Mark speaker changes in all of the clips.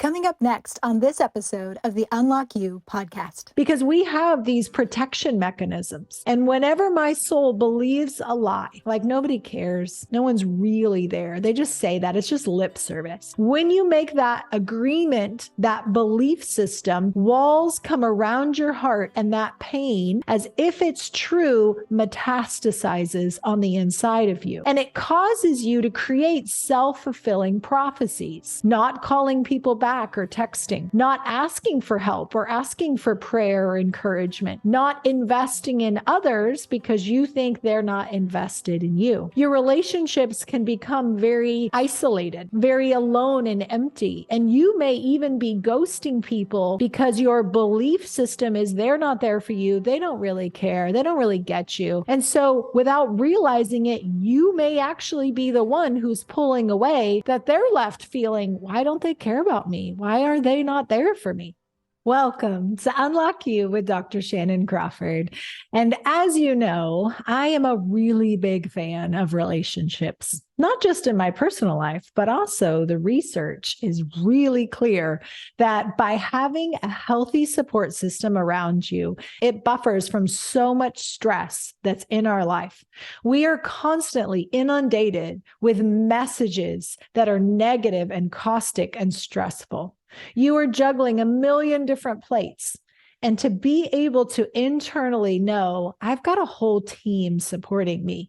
Speaker 1: Coming up next on this episode of the Unlock You podcast.
Speaker 2: Because we have these protection mechanisms. And whenever my soul believes a lie, like nobody cares, no one's really there, they just say that, it's just lip service. When you make that agreement, that belief system, walls come around your heart, and that pain, as if it's true, metastasizes on the inside of you. And it causes you to create self-fulfilling prophecies, not calling people back or texting, not asking for help or asking for prayer or encouragement, not investing in others because you think they're not invested in you. Your relationships can become very isolated, very alone and empty. And you may even be ghosting people because your belief system is they're not there for you. They don't really care. They don't really get you. And so without realizing it, you may actually be the one who's pulling away, that they're left feeling, why don't they care about me? Why are they not there for me? Welcome to Unlock You with Dr. Shannon Crawford. And as you know, I am a really big fan of relationships, not just in my personal life, but also the research is really clear that by having a healthy support system around you, it buffers from so much stress that's in our life. We are constantly inundated with messages that are negative and caustic and stressful. You are juggling a million different plates. And to be able to internally know, I've got a whole team supporting me,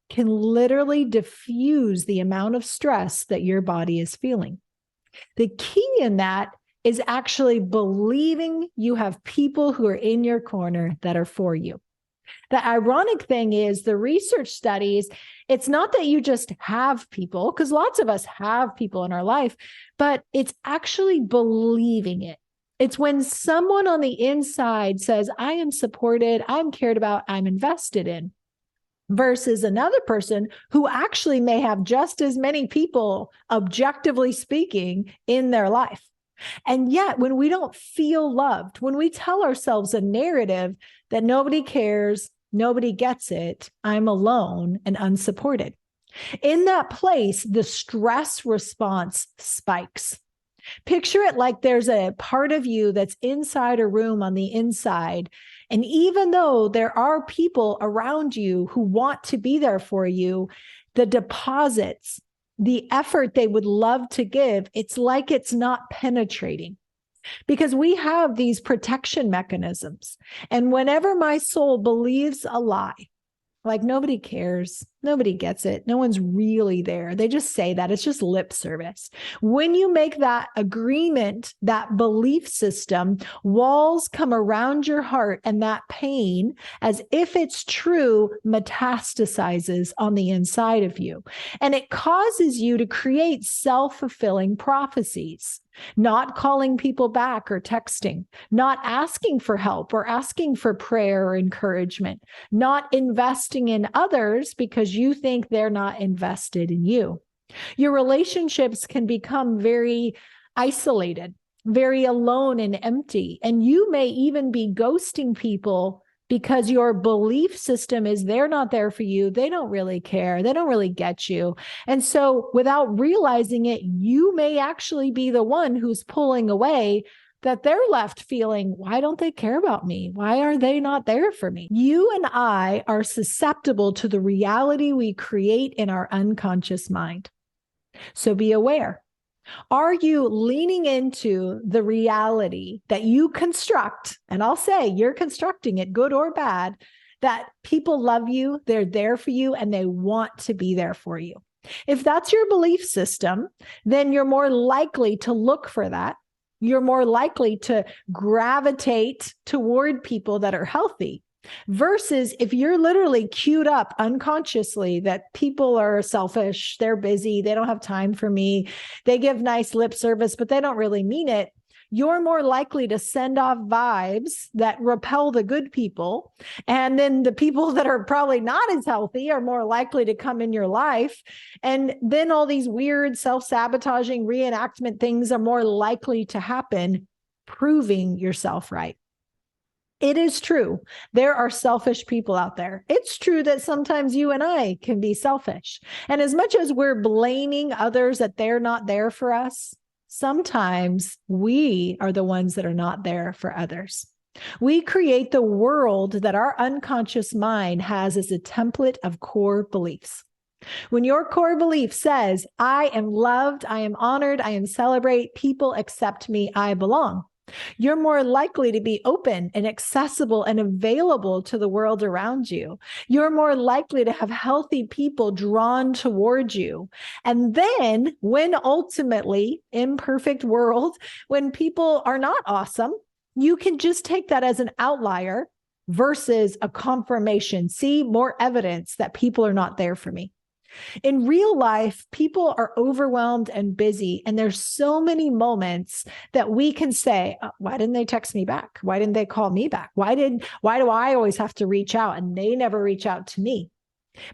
Speaker 2: can literally diffuse the amount of stress that your body is feeling. The key in that is actually believing you have people who are in your corner that are for you. The ironic thing is the research studies, it's not that you just have people, because lots of us have people in our life, but it's actually believing it. It's when someone on the inside says, I am supported, I'm cared about, I'm invested in, versus another person who actually may have just as many people, objectively speaking, in their life. And yet, when we don't feel loved, when we tell ourselves a narrative that nobody cares, nobody gets it, I'm alone and unsupported, in that place, the stress response spikes. Picture it like there's a part of you that's inside a room on the inside. And even though there are people around you who want to be there for you, the deposits, the effort they would love to give, it's like it's not penetrating. Because we have these protection mechanisms. And whenever my soul believes a lie, like nobody cares, nobody gets it, no one's really there, they just say that, it's just lip service. When you make that agreement, that belief system, walls come around your heart, and that pain, as if it's true, metastasizes on the inside of you. And it causes you to create self-fulfilling prophecies. Not calling people back or texting, not asking for help or asking for prayer or encouragement, not investing in others because you think they're not invested in you. Your relationships can become very isolated, very alone and empty. And you may even be ghosting people because your belief system is they're not there for you. They don't really care. They don't really get you. And so without realizing it, you may actually be the one who's pulling away, that they're left feeling, why don't they care about me? Why are they not there for me? You and I are susceptible to the reality we create in our unconscious mind. So be aware. Are you leaning into the reality that you construct? And I'll say you're constructing it, good or bad, that people love you, they're there for you, and they want to be there for you. If that's your belief system, then you're more likely to look for that. You're more likely to gravitate toward people that are healthy. Versus if you're literally queued up unconsciously that people are selfish, they're busy, they don't have time for me, they give nice lip service, but they don't really mean it, you're more likely to send off vibes that repel the good people. And then the people that are probably not as healthy are more likely to come in your life. And then all these weird self-sabotaging reenactment things are more likely to happen, proving yourself right. It is true. There are selfish people out there. It's true that sometimes you and I can be selfish. And as much as we're blaming others that they're not there for us, sometimes we are the ones that are not there for others. We create the world that our unconscious mind has as a template of core beliefs. When your core belief says, I am loved, I am honored, I am celebrated, people accept me, I belong, you're more likely to be open and accessible and available to the world around you. You're more likely to have healthy people drawn towards you. And then when ultimately, imperfect world, when people are not awesome, you can just take that as an outlier versus a confirmation. See, more evidence that people are not there for me. In real life, people are overwhelmed and busy, and there's so many moments that we can say, why didn't they text me back? Why didn't they call me back? Why do I always have to reach out and they never reach out to me?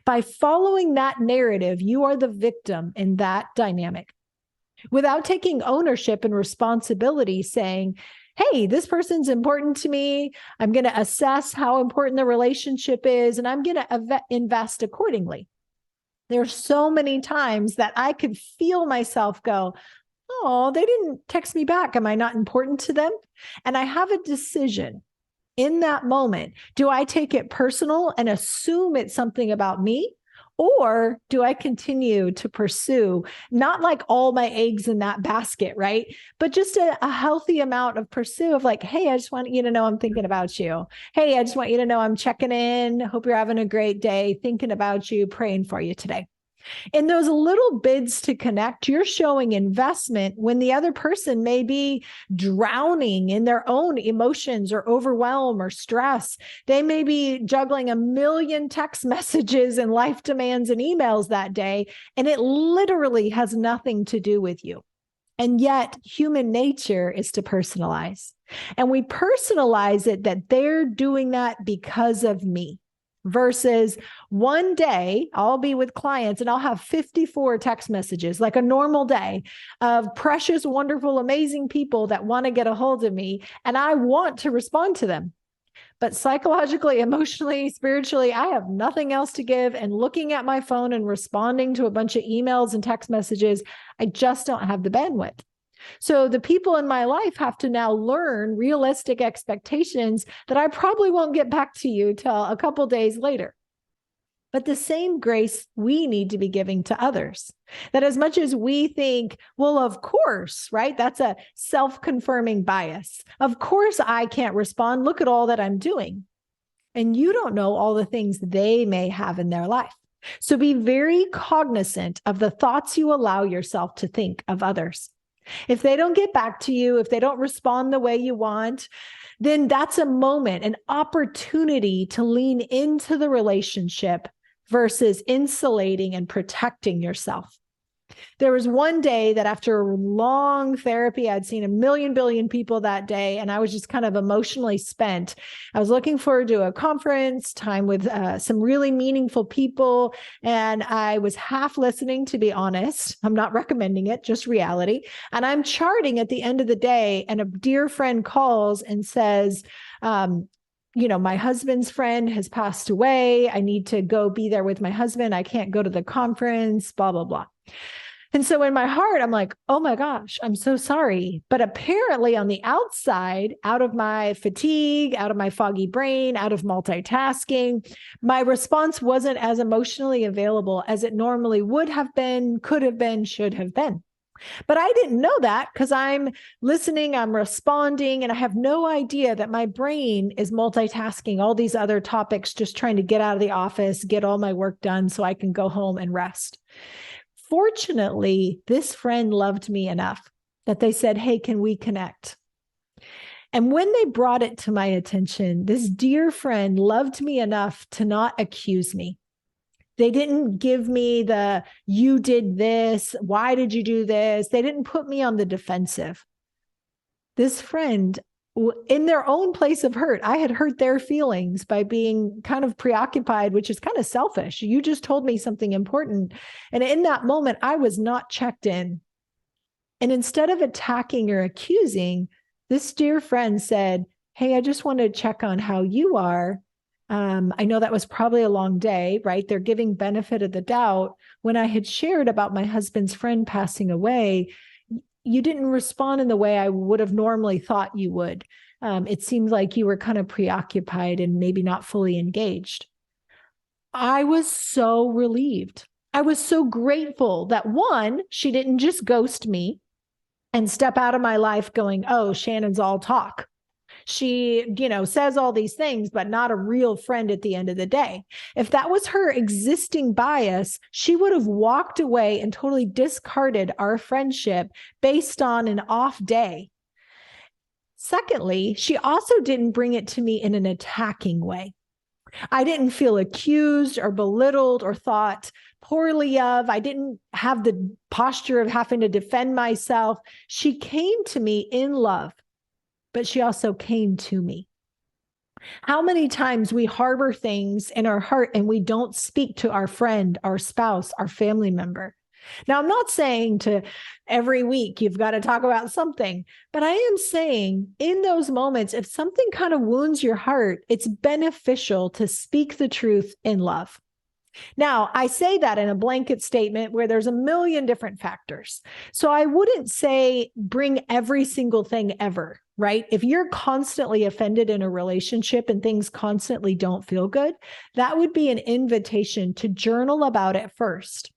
Speaker 2: By following that narrative, you are the victim in that dynamic. Without taking ownership and responsibility, saying, hey, this person's important to me. I'm going to assess how important the relationship is, and I'm going to invest accordingly. There's so many times that I could feel myself go, oh, they didn't text me back. Am I not important to them? And I have a decision in that moment. Do I take it personal and assume it's something about me? Or do I continue to pursue, not like all my eggs in that basket, right? But just a healthy amount of pursue of like, hey, I just want you to know I'm thinking about you. Hey, I just want you to know I'm checking in. Hope you're having a great day, thinking about you, praying for you today. In those little bids to connect, you're showing investment when the other person may be drowning in their own emotions or overwhelm or stress. They may be juggling a million text messages and life demands and emails that day, and it literally has nothing to do with you. And yet human nature is to personalize. And we personalize it that they're doing that because of me. Versus one day I'll be with clients and I'll have 54 text messages, like a normal day of precious, wonderful, amazing people that want to get a hold of me. And I want to respond to them. But psychologically, emotionally, spiritually, I have nothing else to give. And looking at my phone and responding to a bunch of emails and text messages, I just don't have the bandwidth. So the people in my life have to now learn realistic expectations that I probably won't get back to you till a couple days later. But the same grace we need to be giving to others. That as much as we think, well, of course, right? That's a self-confirming bias. Of course, I can't respond. Look at all that I'm doing. And you don't know all the things they may have in their life. So be very cognizant of the thoughts you allow yourself to think of others. If they don't get back to you, if they don't respond the way you want, then that's a moment, an opportunity to lean into the relationship versus insulating and protecting yourself. There was one day that after long therapy, I'd seen a billion people that day, and I was just kind of emotionally spent. I was looking forward to a conference, time with some really meaningful people, and I was half listening, to be honest. I'm not recommending it, just reality. And I'm charting at the end of the day, and a dear friend calls and says, my husband's friend has passed away. I need to go be there with my husband. I can't go to the conference, blah, blah, blah. And so in my heart, I'm like, oh my gosh, I'm so sorry. But apparently on the outside, out of my fatigue, out of my foggy brain, out of multitasking, my response wasn't as emotionally available as it normally would have been, could have been, should have been. But I didn't know that because I'm listening, I'm responding, and I have no idea that my brain is multitasking all these other topics, just trying to get out of the office, get all my work done so I can go home and rest. Fortunately, this friend loved me enough that they said, hey, can we connect? And when they brought it to my attention, this dear friend loved me enough to not accuse me. They didn't give me the, you did this, why did you do this? They didn't put me on the defensive. This friend, in their own place of hurt, I had hurt their feelings by being kind of preoccupied, which is kind of selfish. You just told me something important. And in that moment, I was not checked in. And instead of attacking or accusing, this dear friend said, hey, I just want to check on how you are. I know that was probably a long day, right? They're giving benefit of the doubt. When I had shared about my husband's friend passing away, you didn't respond in the way I would have normally thought you would. It seemed like you were kind of preoccupied and maybe not fully engaged. I was so relieved. I was so grateful that one, she didn't just ghost me and step out of my life going, oh, Shannon's all talk. She, says all these things, but not a real friend at the end of the day. If that was her existing bias, she would have walked away and totally discarded our friendship based on an off day. Secondly, she also didn't bring it to me in an attacking way. I didn't feel accused or belittled or thought poorly of. I didn't have the posture of having to defend myself. She came to me in love, but she also came to me. How many times we harbor things in our heart and we don't speak to our friend, our spouse, our family member. Now, I'm not saying to every week you've got to talk about something, but I am saying in those moments, if something kind of wounds your heart, it's beneficial to speak the truth in love. Now, I say that in a blanket statement where there's a million different factors. So I wouldn't say bring every single thing ever, right? If you're constantly offended in a relationship and things constantly don't feel good, that would be an invitation to journal about it first.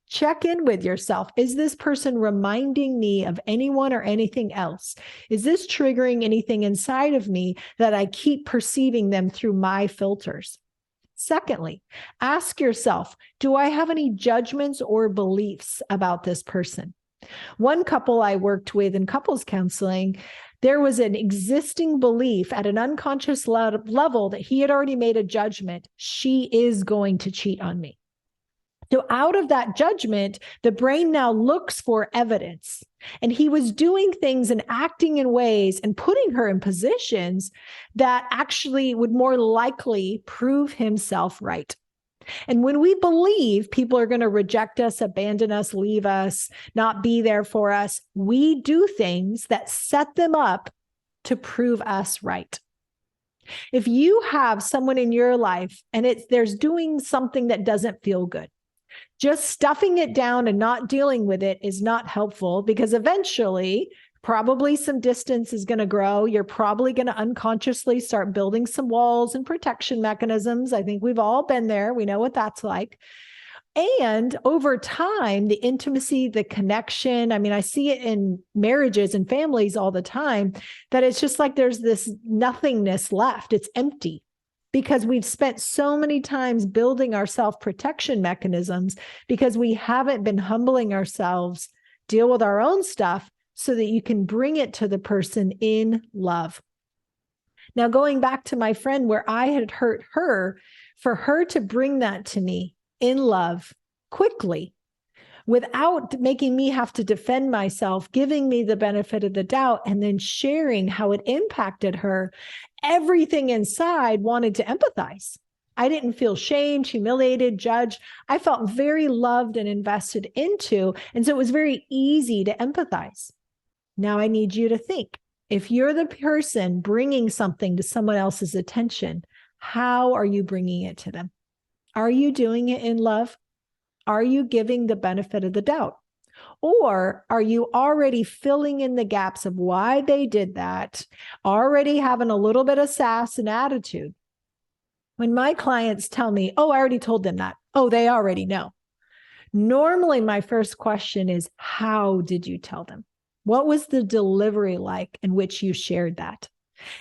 Speaker 2: Check in with yourself. Is this person reminding me of anyone or anything else? Is this triggering anything inside of me that I keep perceiving them through my filters? Secondly, ask yourself, do I have any judgments or beliefs about this person? One couple I worked with in couples counseling, there was an existing belief at an unconscious level that he had already made a judgment. She is going to cheat on me. So out of that judgment, the brain now looks for evidence. And he was doing things and acting in ways and putting her in positions that actually would more likely prove himself right. And when we believe people are going to reject us, abandon us, leave us, not be there for us, we do things that set them up to prove us right. If you have someone in your life and there's doing something that doesn't feel good, just stuffing it down and not dealing with it is not helpful, because eventually probably some distance is going to grow. You're probably going to unconsciously start building some walls and protection mechanisms. I think we've all been there. We know what that's like. And over time, the intimacy, the connection, I see it in marriages and families all the time, that it's just like there's this nothingness left. It's empty. Because we've spent so many times building our self-protection mechanisms because we haven't been humbling ourselves, deal with our own stuff so that you can bring it to the person in love. Now, going back to my friend where I had hurt her, for her to bring that to me in love quickly, without making me have to defend myself, giving me the benefit of the doubt, and then sharing how it impacted her, everything inside wanted to empathize. I didn't feel shamed, humiliated, judged. I felt very loved and invested into, and so it was very easy to empathize. Now I need you to think, if you're the person bringing something to someone else's attention, how are you bringing it to them? Are you doing it in love? Are you giving the benefit of the doubt? Or are you already filling in the gaps of why they did that, already having a little bit of sass and attitude? When my clients tell me, oh, I already told them that. Oh, they already know. Normally, my first question is, how did you tell them? What was the delivery like in which you shared that?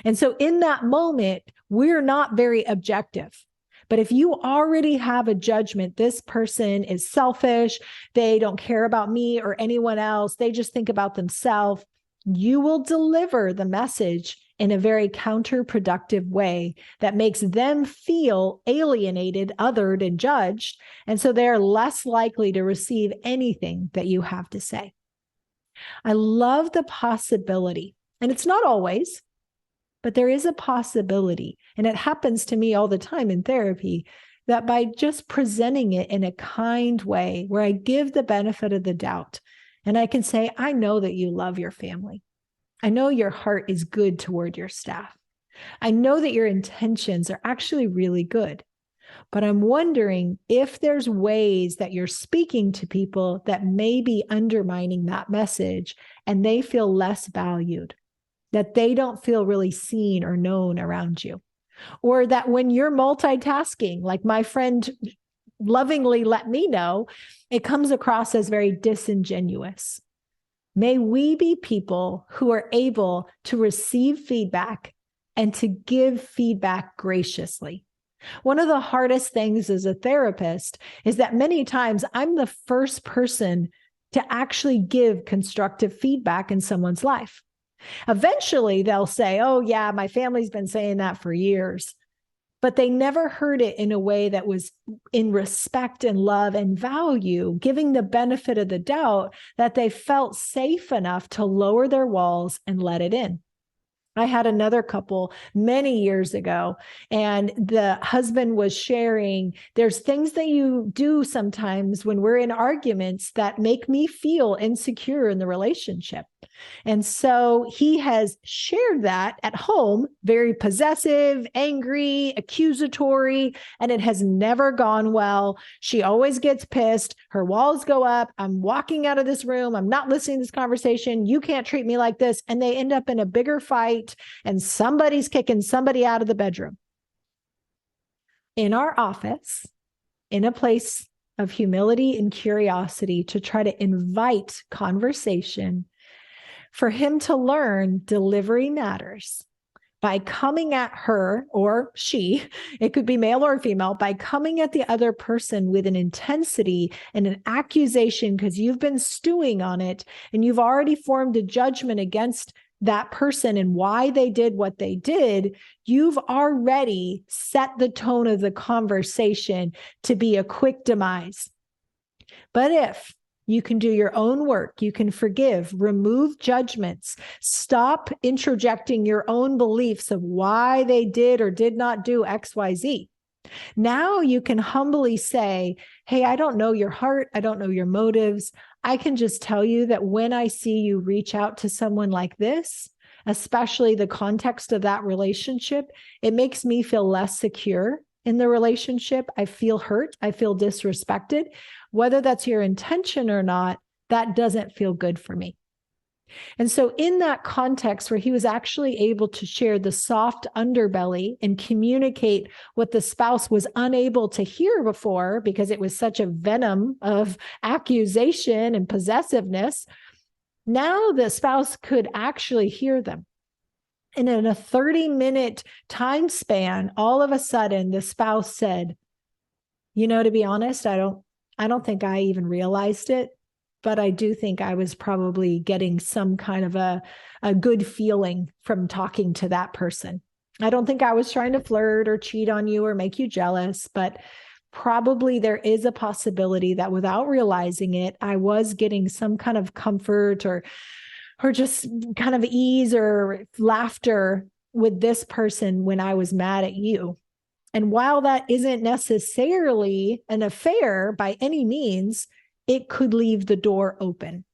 Speaker 2: And so in that moment, we're not very objective. But if you already have a judgment, this person is selfish, they don't care about me or anyone else, they just think about themselves, you will deliver the message in a very counterproductive way that makes them feel alienated, othered, and judged. And so they're less likely to receive anything that you have to say. I love the possibility, and it's not always, but there is a possibility, and it happens to me all the time in therapy, that by just presenting it in a kind way where I give the benefit of the doubt, and I can say, I know that you love your family. I know your heart is good toward your staff. I know that your intentions are actually really good. But I'm wondering if there's ways that you're speaking to people that may be undermining that message and they feel less valued, that they don't feel really seen or known around you. Or that when you're multitasking, like my friend lovingly let me know, it comes across as very disingenuous. May we be people who are able to receive feedback and to give feedback graciously. One of the hardest things as a therapist is that many times I'm the first person to actually give constructive feedback in someone's life. Eventually, they'll say, oh, yeah, my family's been saying that for years. But they never heard it in a way that was in respect and love and value, giving the benefit of the doubt that they felt safe enough to lower their walls and let it in. I had another couple many years ago, and the husband was sharing, there's things that you do sometimes when we're in arguments that make me feel insecure in the relationship. And so he has shared that at home, very possessive, angry, accusatory, and it has never gone well. She always gets pissed. Her walls go up. I'm walking out of this room. I'm not listening to this conversation. You can't treat me like this. And they end up in a bigger fight, and somebody's kicking somebody out of the bedroom. In our office, in a place of humility and curiosity to try to invite conversation, for him to learn delivery matters by coming at her or she, it could be male or female, by coming at the other person with an intensity and an accusation because you've been stewing on it and you've already formed a judgment against that person and why they did what they did. You've already set the tone of the conversation to be a quick demise. But if you can do your own work, you can forgive, remove judgments, stop introjecting your own beliefs of why they did or did not do X, Y, Z. Now you can humbly say, hey, I don't know your heart. I don't know your motives. I can just tell you that when I see you reach out to someone like this, especially the context of that relationship, it makes me feel less secure in the relationship. I feel hurt. I feel disrespected. Whether that's your intention or not, that doesn't feel good for me. And so in that context where he was actually able to share the soft underbelly and communicate what the spouse was unable to hear before because it was such a venom of accusation and possessiveness, now the spouse could actually hear them. And in a 30-minute time span, all of a sudden the spouse said, you know, to be honest, I don't think I even realized it, but I do think I was probably getting some kind of a good feeling from talking to that person. I don't think I was trying to flirt or cheat on you or make you jealous, but probably there is a possibility that without realizing it, I was getting some kind of comfort or just kind of ease or laughter with this person when I was mad at you. And while that isn't necessarily an affair by any means, it could leave the door open.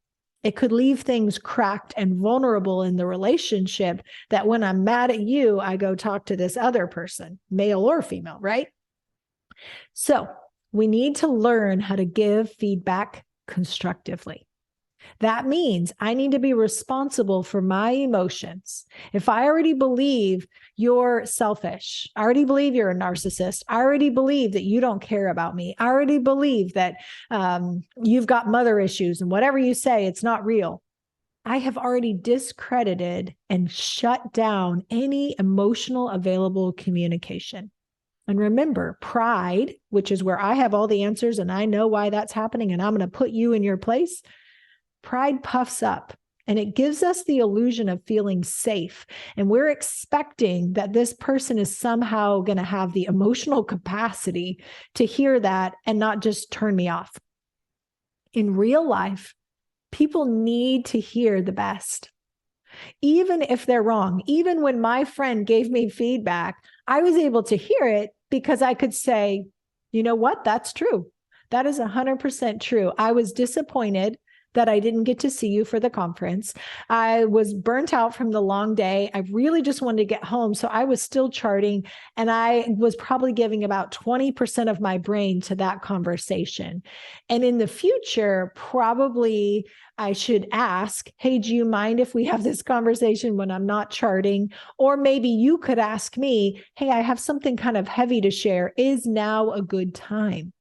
Speaker 2: It could leave things cracked and vulnerable in the relationship that when I'm mad at you, I go talk to this other person, male or female, right? So we need to learn how to give feedback constructively. That means I need to be responsible for my emotions. If I already believe you're selfish, I already believe you're a narcissist, I already believe that you don't care about me, I already believe that you've got mother issues and whatever you say, it's not real. I have already discredited and shut down any emotional available communication. And remember, pride, which is where I have all the answers and I know why that's happening and I'm going to put you in your place. Pride puffs up and it gives us the illusion of feeling safe. And we're expecting that this person is somehow going to have the emotional capacity to hear that and not just turn me off. In real life, people need to hear the best. Even if they're wrong, even when my friend gave me feedback, I was able to hear it because I could say, you know what? That's true. That is 100% true. I was disappointed. that I didn't get to see you for the conference. I was burnt out from the long day. I really just wanted to get home. So I was still charting, and I was probably giving about 20% of my brain to that conversation. And in the future, probably I should ask, hey, do you mind if we have this conversation when I'm not charting? Or maybe you could ask me, hey, I have something kind of heavy to share. Is now a good time?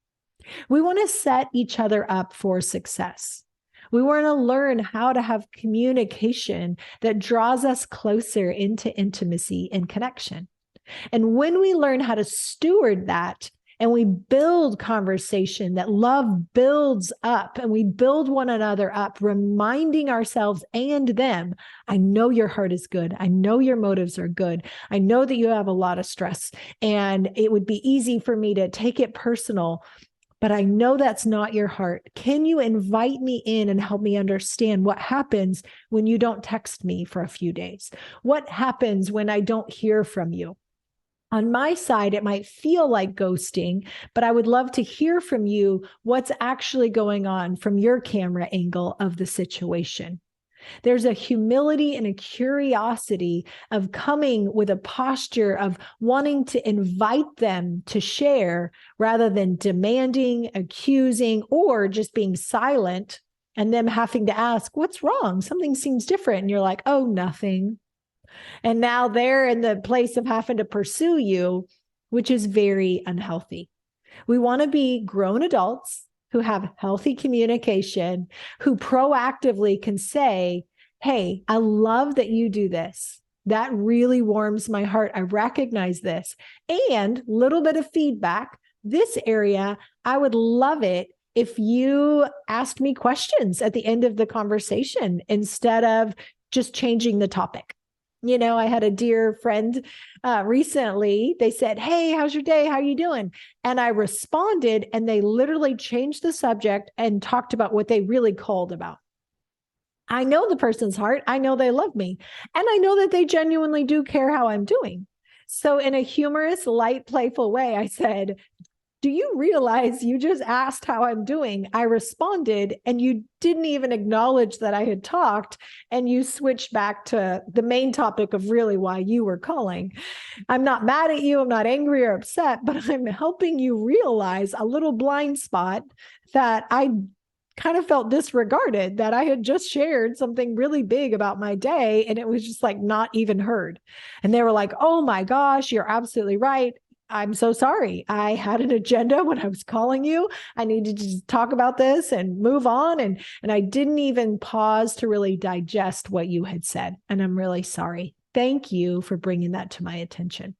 Speaker 2: We want to set each other up for success. We want to learn how to have communication that draws us closer into intimacy and connection. And when we learn how to steward that, and we build conversation that love builds up, and we build one another up, reminding ourselves and them, I know your heart is good. I know your motives are good. I know that you have a lot of stress, and it would be easy for me to take it personal, but I know that's not your heart. Can you invite me in and help me understand what happens when you don't text me for a few days? What happens when I don't hear from you? On my side, it might feel like ghosting, but I would love to hear from you what's actually going on from your camera angle of the situation. There's a humility and a curiosity of coming with a posture of wanting to invite them to share rather than demanding, accusing, or just being silent and them having to ask, what's wrong? Something seems different. And you're like, oh, nothing. And now they're in the place of having to pursue you, which is very unhealthy. We want to be grown adults who have healthy communication, who proactively can say, hey, I love that you do this. That really warms my heart. I recognize this. And little bit of feedback. This area, I would love it if you asked me questions at the end of the conversation instead of just changing the topic. You know, I had a dear friend recently. They said, hey, how's your day? How are you doing? And I responded, and they literally changed the subject and talked about what they really called about. I know the person's heart. I know they love me. And I know that they genuinely do care how I'm doing. So in a humorous, light, playful way, I said, do you realize you just asked how I'm doing? I responded, and you didn't even acknowledge that I had talked, and you switched back to the main topic of really why you were calling. I'm not mad at you. I'm not angry or upset, but I'm helping you realize a little blind spot that I kind of felt disregarded, that I had just shared something really big about my day, and it was just like not even heard. And they were like, oh my gosh, you're absolutely right. I'm so sorry. I had an agenda when I was calling you. I needed to just talk about this and move on. And I didn't even pause to really digest what you had said. And I'm really sorry. Thank you for bringing that to my attention.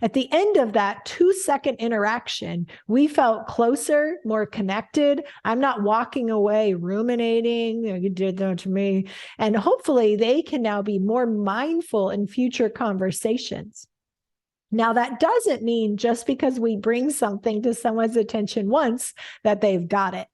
Speaker 2: At the end of that 2-second interaction, we felt closer, more connected. I'm not walking away ruminating, you did that to me. And hopefully they can now be more mindful in future conversations. Now, that doesn't mean just because we bring something to someone's attention once that they've got it.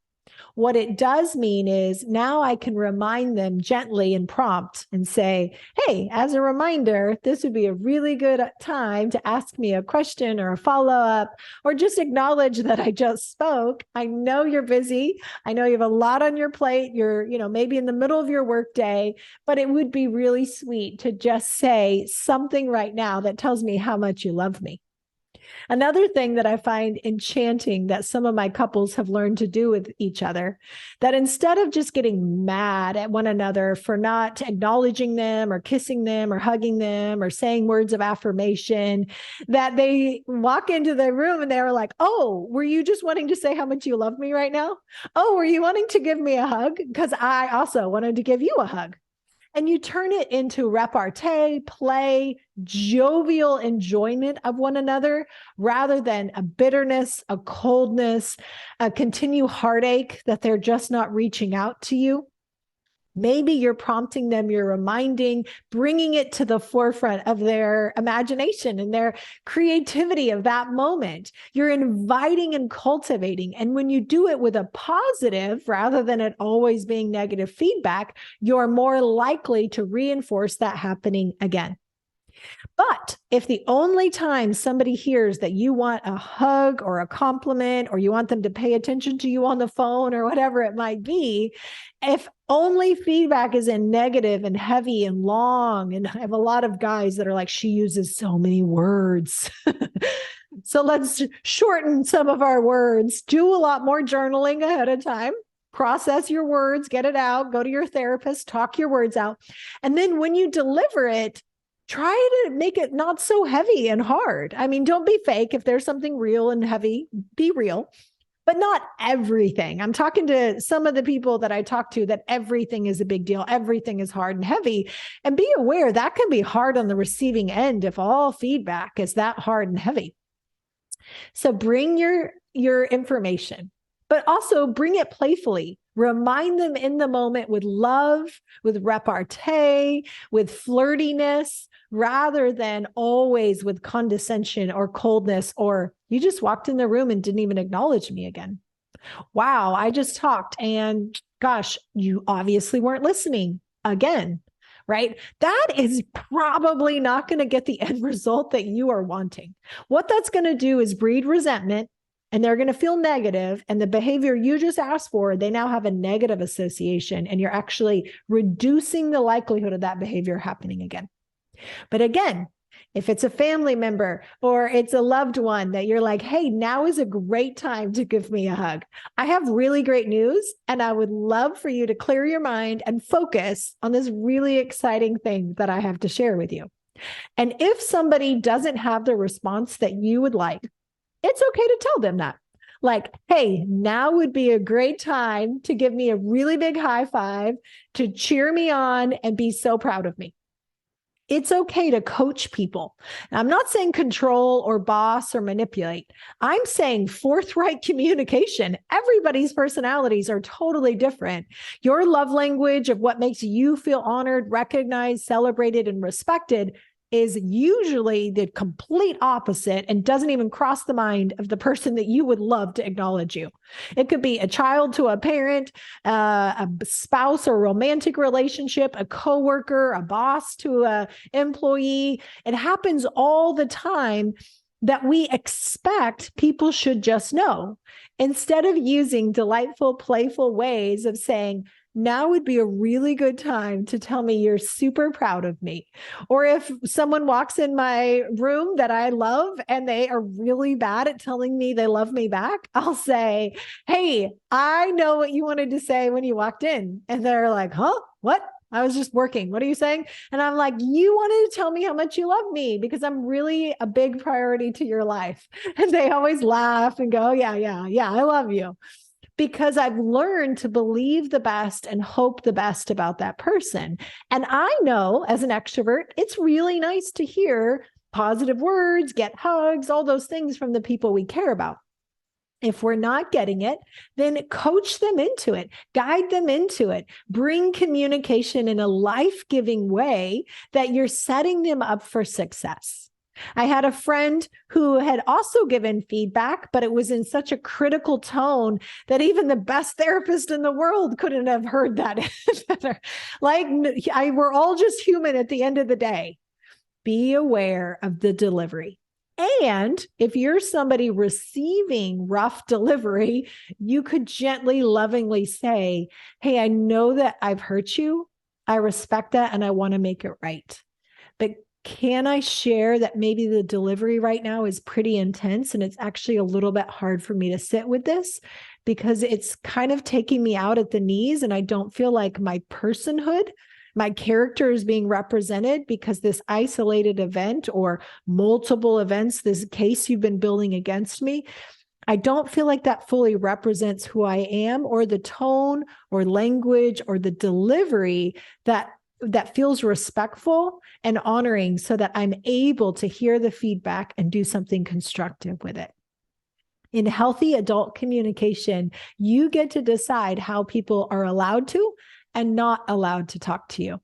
Speaker 2: What it does mean is now I can remind them gently and prompt and say, hey, as a reminder, this would be a really good time to ask me a question or a follow-up, or just acknowledge that I just spoke. I know you're busy. I know you have a lot on your plate. You're, maybe in the middle of your workday, but it would be really sweet to just say something right now that tells me how much you love me. Another thing that I find enchanting that some of my couples have learned to do with each other, that instead of just getting mad at one another for not acknowledging them or kissing them or hugging them or saying words of affirmation, that they walk into the room and they're like, oh, were you just wanting to say how much you love me right now? Oh, were you wanting to give me a hug? Because I also wanted to give you a hug. And you turn it into repartee, play, jovial enjoyment of one another, rather than a bitterness, a coldness, a continued heartache that they're just not reaching out to you. Maybe you're prompting them, you're reminding, bringing it to the forefront of their imagination and their creativity of that moment. You're inviting and cultivating. And when you do it with a positive, rather than it always being negative feedback, you're more likely to reinforce that happening again. But if the only time somebody hears that you want a hug or a compliment, or you want them to pay attention to you on the phone or whatever it might be, if only feedback is in negative and heavy and long, and I have a lot of guys that are like, she uses so many words. So let's shorten some of our words, do a lot more journaling ahead of time. Process your words, get it out, go to your therapist, talk your words out. And then when you deliver it, try to make it not so heavy and hard. I mean, don't be fake. If there's something real and heavy, be real, but not everything. I'm talking to some of the people that I talk to that everything is a big deal. Everything is hard and heavy. And be aware that can be hard on the receiving end if all feedback is that hard and heavy. So bring your information, but also bring it playfully. Remind them in the moment with love, with repartee, with flirtiness, rather than always with condescension or coldness, or you just walked in the room and didn't even acknowledge me again. Wow, I just talked and gosh, you obviously weren't listening again, right? That is probably not going to get the end result that you are wanting. What that's going to do is breed resentment, and they're going to feel negative, and the behavior you just asked for, they now have a negative association, and you're actually reducing the likelihood of that behavior happening again. But again, if it's a family member or it's a loved one that you're like, hey, now is a great time to give me a hug. I have really great news, and I would love for you to clear your mind and focus on this really exciting thing that I have to share with you. And if somebody doesn't have the response that you would like, it's okay to tell them that. Like, hey, now would be a great time to give me a really big high five, to cheer me on and be so proud of me. It's okay to coach people. Now, I'm not saying control or boss or manipulate. I'm saying forthright communication. Everybody's personalities are totally different. Your love language of what makes you feel honored, recognized, celebrated, and respected is usually the complete opposite and doesn't even cross the mind of the person that you would love to acknowledge you. It could be a child to a parent, a spouse or romantic relationship, a coworker, a boss to an employee. It happens all the time that we expect people should just know, instead of using delightful, playful ways of saying, now would be a really good time to tell me you're super proud of me. Or if someone walks in my room that I love and they are really bad at telling me they love me back, I'll say, hey, I know what you wanted to say when you walked in. And they're like, huh? What? I was just working. What are you saying? And I'm like, you wanted to tell me how much you love me because I'm really a big priority to your life. And they always laugh and go, yeah, I love you. Because I've learned to believe the best and hope the best about that person. And I know as an extrovert, it's really nice to hear positive words, get hugs, all those things from the people we care about. If we're not getting it, then coach them into it, guide them into it, bring communication in a life-giving way that you're setting them up for success. I had a friend who had also given feedback, but it was in such a critical tone that even the best therapist in the world couldn't have heard that. We're all just human at the end of the day. Be aware of the delivery. And if you're somebody receiving rough delivery, you could gently, lovingly say, hey, I know that I've hurt you. I respect that, and I want to make it right. But can I share that maybe the delivery right now is pretty intense and it's actually a little bit hard for me to sit with this because it's kind of taking me out at the knees and I don't feel like my personhood, my character is being represented because this isolated event or multiple events, this case you've been building against me, I don't feel like that fully represents who I am or the tone or language or the delivery that feels respectful and honoring so that I'm able to hear the feedback and do something constructive with it. In healthy adult communication, you get to decide how people are allowed to and not allowed to talk to you.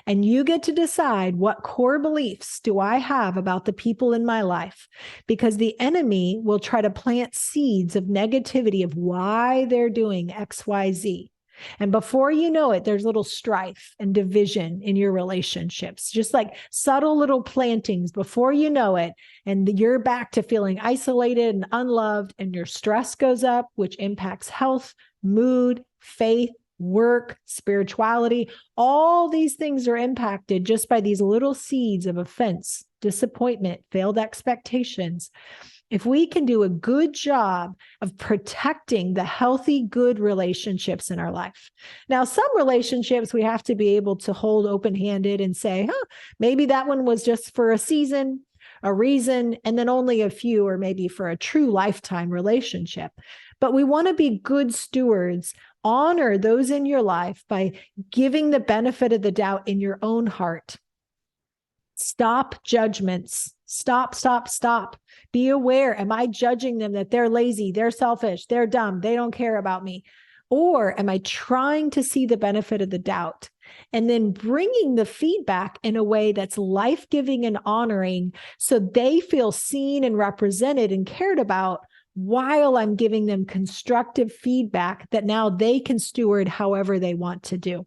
Speaker 2: And you get to decide what core beliefs do I have about the people in my life, because the enemy will try to plant seeds of negativity of why they're doing X, Y, Z. And before you know it, there's little strife and division in your relationships, just like subtle little plantings before you know it. And you're back to feeling isolated and unloved, and your stress goes up, which impacts health, mood, faith, work, spirituality. All these things are impacted just by these little seeds of offense, disappointment, failed expectations. If we can do a good job of protecting the healthy, good relationships in our life. Now, some relationships we have to be able to hold open-handed and say, maybe that one was just for a season, a reason, and then only a few, or maybe for a true lifetime relationship. But we want to be good stewards. Honor those in your life by giving the benefit of the doubt in your own heart. Stop judgments. Stop. Be aware. Am I judging them that they're lazy, they're selfish, they're dumb, they don't care about me? Or am I trying to see the benefit of the doubt and then bringing the feedback in a way that's life-giving and honoring so they feel seen and represented and cared about, while I'm giving them constructive feedback that now they can steward however they want to do?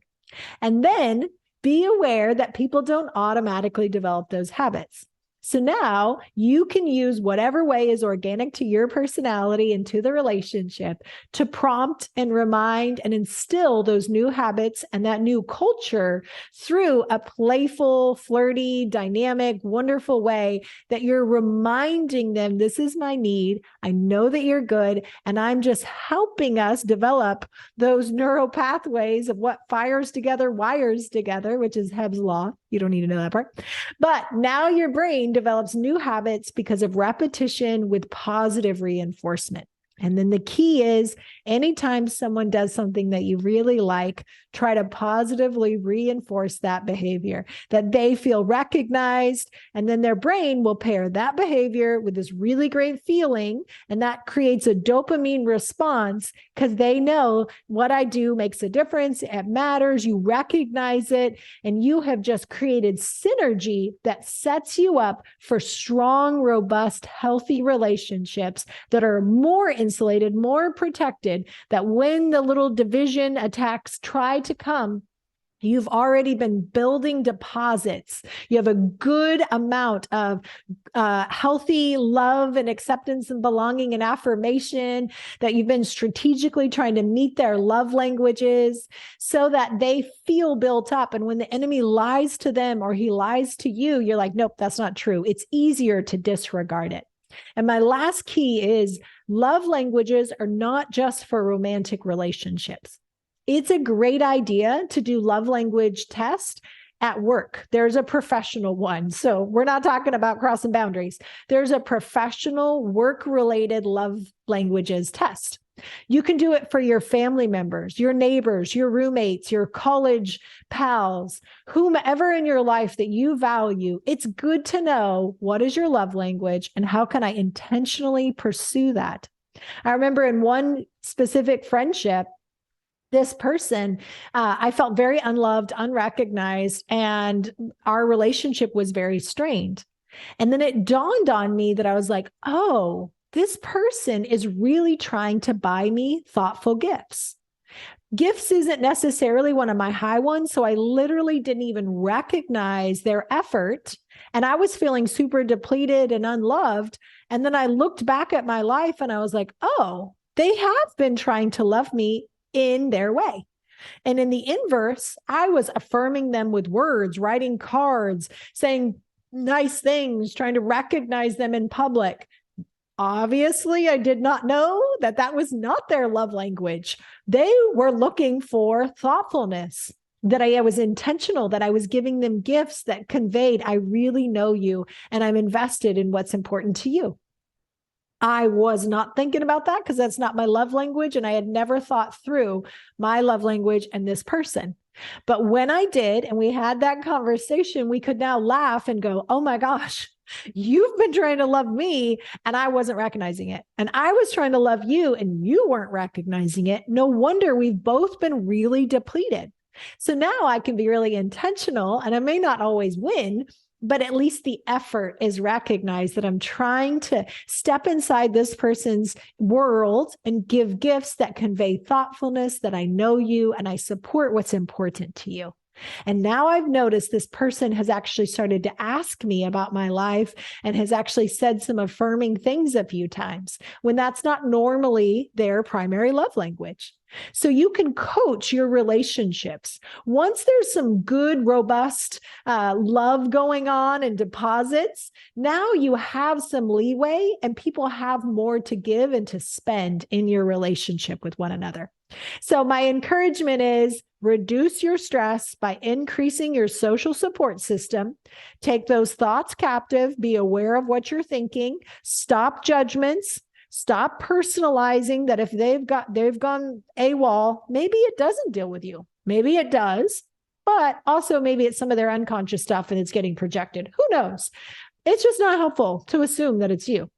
Speaker 2: And then be aware that people don't automatically develop those habits. So now you can use whatever way is organic to your personality and to the relationship to prompt and remind and instill those new habits and that new culture through a playful, flirty, dynamic, wonderful way that you're reminding them, this is my need. I know that you're good. And I'm just helping us develop those neural pathways of what fires together, wires together, which is Hebb's law. You don't need to know that part. But now your brain develops new habits because of repetition with positive reinforcement. And then the key is anytime someone does something that you really like, try to positively reinforce that behavior, that they feel recognized, and then their brain will pair that behavior with this really great feeling, and that creates a dopamine response because they know what I do makes a difference, it matters, you recognize it, and you have just created synergy that sets you up for strong, robust, healthy relationships that are more insulated, more protected, that when the little division attacks try to come, you've already been building deposits. You have a good amount of healthy love and acceptance and belonging and affirmation, that you've been strategically trying to meet their love languages so that they feel built up. And when the enemy lies to them or he lies to you, you're like, nope, that's not true. It's easier to disregard it. And my last key is love languages are not just for romantic relationships. It's a great idea to do love language test at work. There's a professional one. So we're not talking about crossing boundaries. There's a professional work-related love languages test. You can do it for your family members, your neighbors, your roommates, your college pals, whomever in your life that you value. It's good to know what is your love language and how can I intentionally pursue that. I remember in one specific friendship, this person, I felt very unloved, unrecognized, and our relationship was very strained. And then it dawned on me that I was like, oh, this person is really trying to buy me thoughtful gifts. Gifts isn't necessarily one of my high ones, so I literally didn't even recognize their effort, and I was feeling super depleted and unloved. And then I looked back at my life and I was like, oh, they have been trying to love me in their way. And in the inverse, I was affirming them with words, writing cards, saying nice things, trying to recognize them in public. Obviously, I did not know that that was not their love language. They were looking for thoughtfulness, that I was intentional, that I was giving them gifts that conveyed, I really know you and I'm invested in what's important to you. I was not thinking about that because that's not my love language. And I had never thought through my love language and this person. But when I did, and we had that conversation, we could now laugh and go, oh my gosh, you've been trying to love me and I wasn't recognizing it. And I was trying to love you and you weren't recognizing it. No wonder we've both been really depleted. So now I can be really intentional, and I may not always win, but at least the effort is recognized that I'm trying to step inside this person's world and give gifts that convey thoughtfulness, that I know you and I support what's important to you. And now I've noticed this person has actually started to ask me about my life and has actually said some affirming things a few times when that's not normally their primary love language. So you can coach your relationships. Once there's some good, robust love going on and deposits, now you have some leeway and people have more to give and to spend in your relationship with one another. So my encouragement is reduce your stress by increasing your social support system. Take those thoughts captive, be aware of what you're thinking, stop judgments, stop personalizing that if they've gone AWOL, maybe it doesn't deal with you. Maybe it does, but also maybe it's some of their unconscious stuff and it's getting projected. Who knows? It's just not helpful to assume that it's you.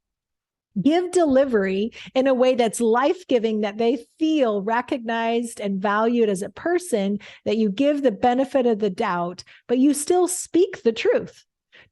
Speaker 2: Give delivery in a way that's life-giving, that they feel recognized and valued as a person, that you give the benefit of the doubt, but you still speak the truth.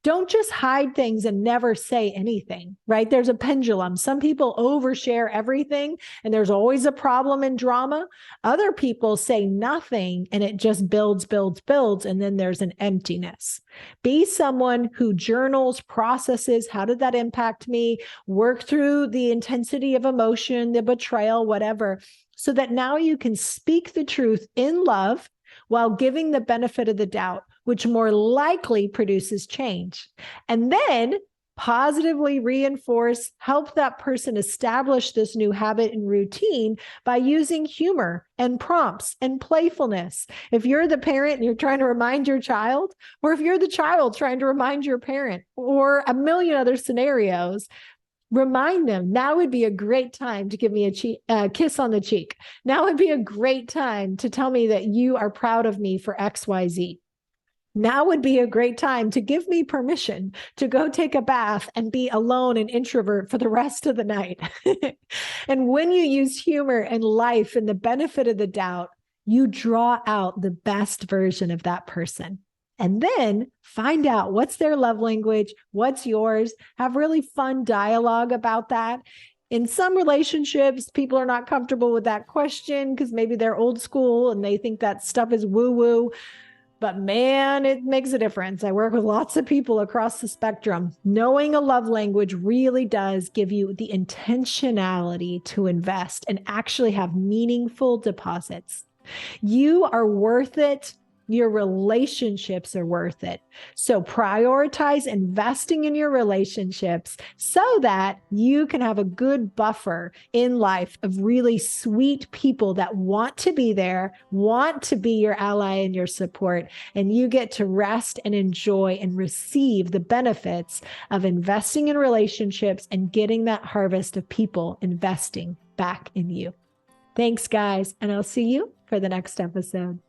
Speaker 2: Don't just hide things and never say anything, right? There's a pendulum. Some people overshare everything and there's always a problem and drama. Other people say nothing and it just builds, and then there's an emptiness. Be someone who journals, processes, how did that impact me? Work through the intensity of emotion, the betrayal, whatever, so that now you can speak the truth in love while giving the benefit of the doubt, which more likely produces change. And then positively reinforce, help that person establish this new habit and routine by using humor and prompts and playfulness. If you're the parent and you're trying to remind your child, or if you're the child trying to remind your parent, or a million other scenarios, remind them, now would be a great time to give me a kiss on the cheek. Now would be a great time to tell me that you are proud of me for XYZ. Now would be a great time to give me permission to go take a bath and be alone and introvert for the rest of the night. And when you use humor and life and the benefit of the doubt, you draw out the best version of that person. And then find out what's their love language, what's yours, have really fun dialogue about that. In some relationships, people are not comfortable with that question because maybe they're old school and they think that stuff is woo-woo. But man, it makes a difference. I work with lots of people across the spectrum. Knowing a love language really does give you the intentionality to invest and actually have meaningful deposits. You are worth it. Your relationships are worth it. So prioritize investing in your relationships so that you can have a good buffer in life of really sweet people that want to be there, want to be your ally and your support, and you get to rest and enjoy and receive the benefits of investing in relationships and getting that harvest of people investing back in you. Thanks, guys, and I'll see you for the next episode.